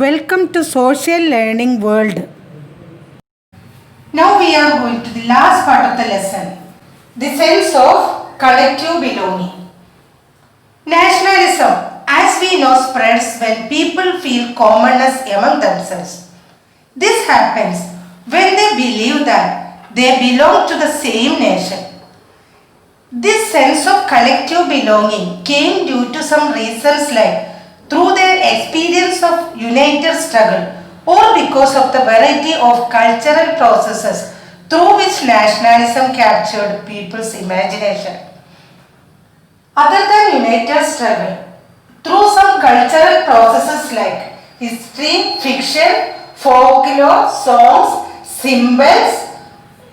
Welcome to Social Learning World. Now we are going to the last part of the lesson, the sense of collective belonging. Nationalism, as we know, spreads when people feel commonness among themselves. This happens when they believe that they belong to the same nation. This sense of collective belonging came due to some reasons like through their experience of united struggle or because of the variety of cultural processes through which nationalism captured people's imagination. Other than united struggle, through some cultural processes like history, fiction, folklore, songs, symbols,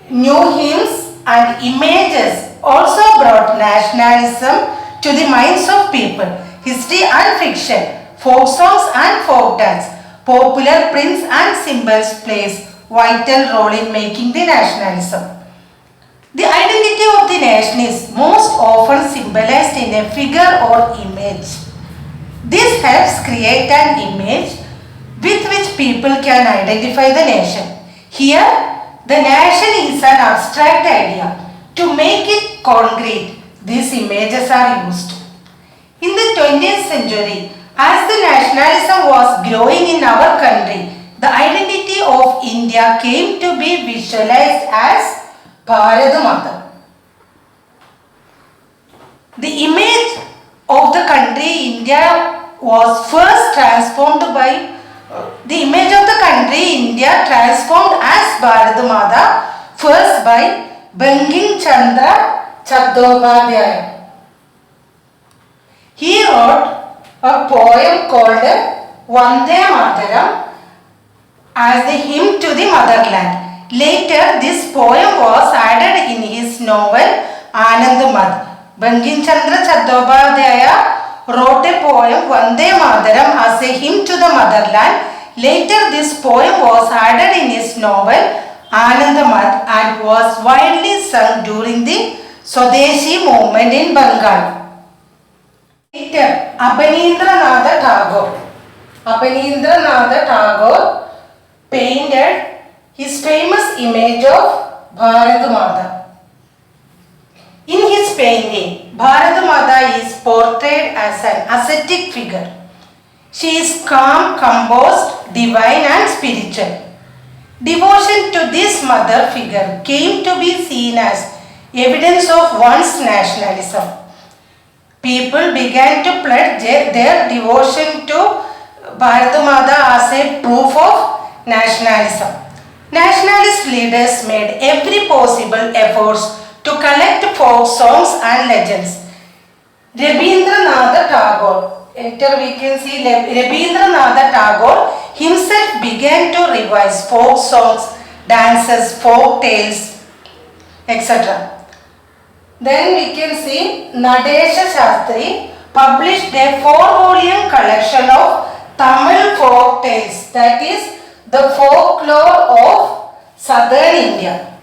new hymns and images also brought nationalism to the minds of people. History and fiction, folk songs and folk dance, popular prints and symbols plays vital role in making the nationalism. The identity of the nation is most often symbolized in a figure or image. This helps create an image with which people can identify the nation. Here, the nation is an abstract idea. To make it concrete, these images are used. In the 20th century, as the nationalism was growing in our country, the identity of India came to be visualized as Bharat Mata. The image of the country India was first transformed by the image of the country India transformed as Bharat Mata first by Banking Chandra Chattopadhyaya. He wrote a poem called Vande Mataram as the hymn to the motherland. Later, this poem was added in his novel Anand Madh. Banking Chandra Chattopadhyaya wrote a poem Vande Mataram as a hymn to the motherland. Later, this poem was added in his novel Anand Madh and was widely sung during the Swadeshi movement in Bengal. Later, Abanindranath Tagore painted his famous image of Bharat Mata. In his painting, Bharat Mata is portrayed as an ascetic figure. She is calm, composed, divine and spiritual. Devotion to this mother figure came to be seen as evidence of one's nationalism. People began to pledge their devotion to Bharat Mata as a proof of nationalism. Nationalist leaders made every possible efforts to collect folk songs and legends. Rabindranath Tagore, later we can see Rabindranath Tagore himself began to revise folk songs, dances, folk tales, etc. Then we can see Nadesha Shastri published a 4-volume collection of Tamil folk tales, that is the folklore of southern India.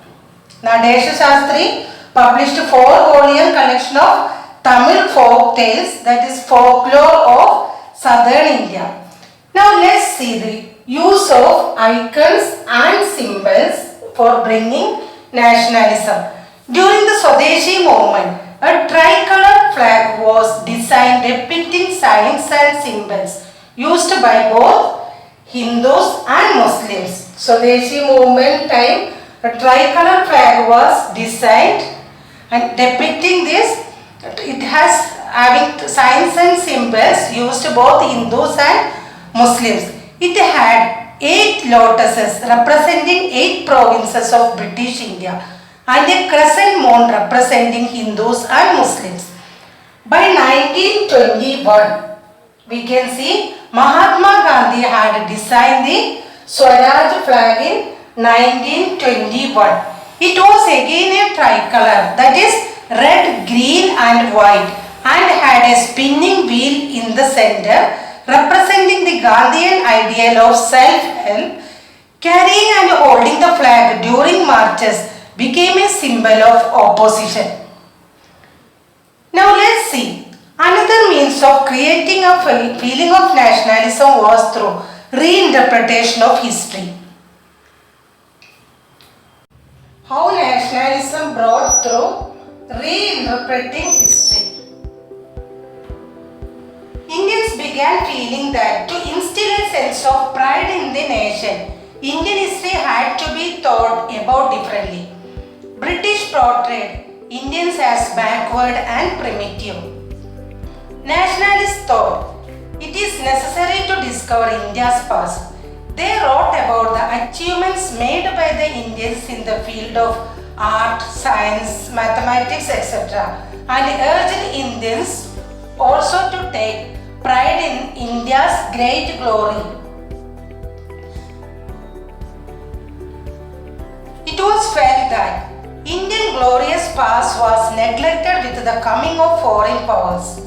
Nadesha Shastri published a 4-volume collection of Tamil folk tales, that is folklore of southern India. Now let's see the use of icons and symbols for bringing nationalism. During the Swadeshi movement, a tricolor flag was designed depicting signs and symbols used by both Hindus and Muslims. Swadeshi movement time, a tricolor flag was designed and depicting this, it has having signs and symbols used both Hindus and Muslims. It had 8 lotuses representing 8 provinces of British India and a crescent moon representing Hindus and Muslims. By 1921, we can see Mahatma Gandhi had designed the Swaraj flag in 1921. It was again a tricolor, that is red, green and white, and had a spinning wheel in the center representing the Gandhian ideal of self-help. Carrying and holding the flag during marches became a symbol of opposition. Now let's see. Another means of creating a feeling of nationalism was through reinterpretation of history. How nationalism brought through reinterpreting history. Indians began feeling that to instill a sense of pride in the nation, Indian history had to be thought about differently. British portrayed Indians as backward and primitive. Nationalists thought it is necessary to discover India's past. They wrote about the achievements made by the Indians in the field of art, science, mathematics, etc. and urged Indians also to take pride in India's great glory. It was felt that Indian glorious past was neglected with the coming of foreign powers.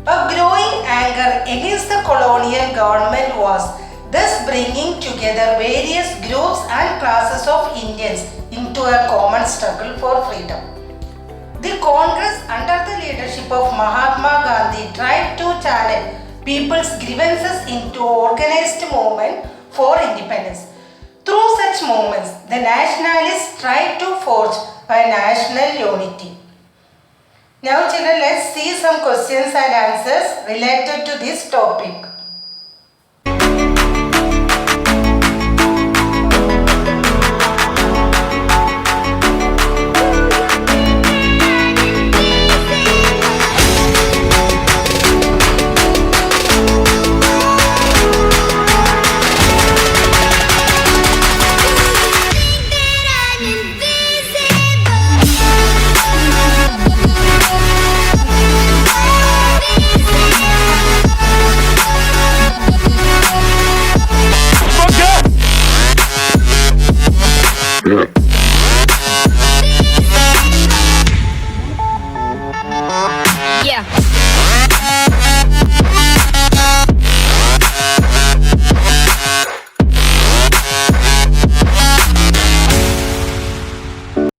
A growing anger against the colonial government was thus bringing together various groups and classes of Indians into a common struggle for freedom. The Congress under the leadership of Mahatma Gandhi tried to channel people's grievances into organized movement for independence. Through such movements, the nationalists tried to forge a national unity. Now children, let's see some questions and answers related to this topic.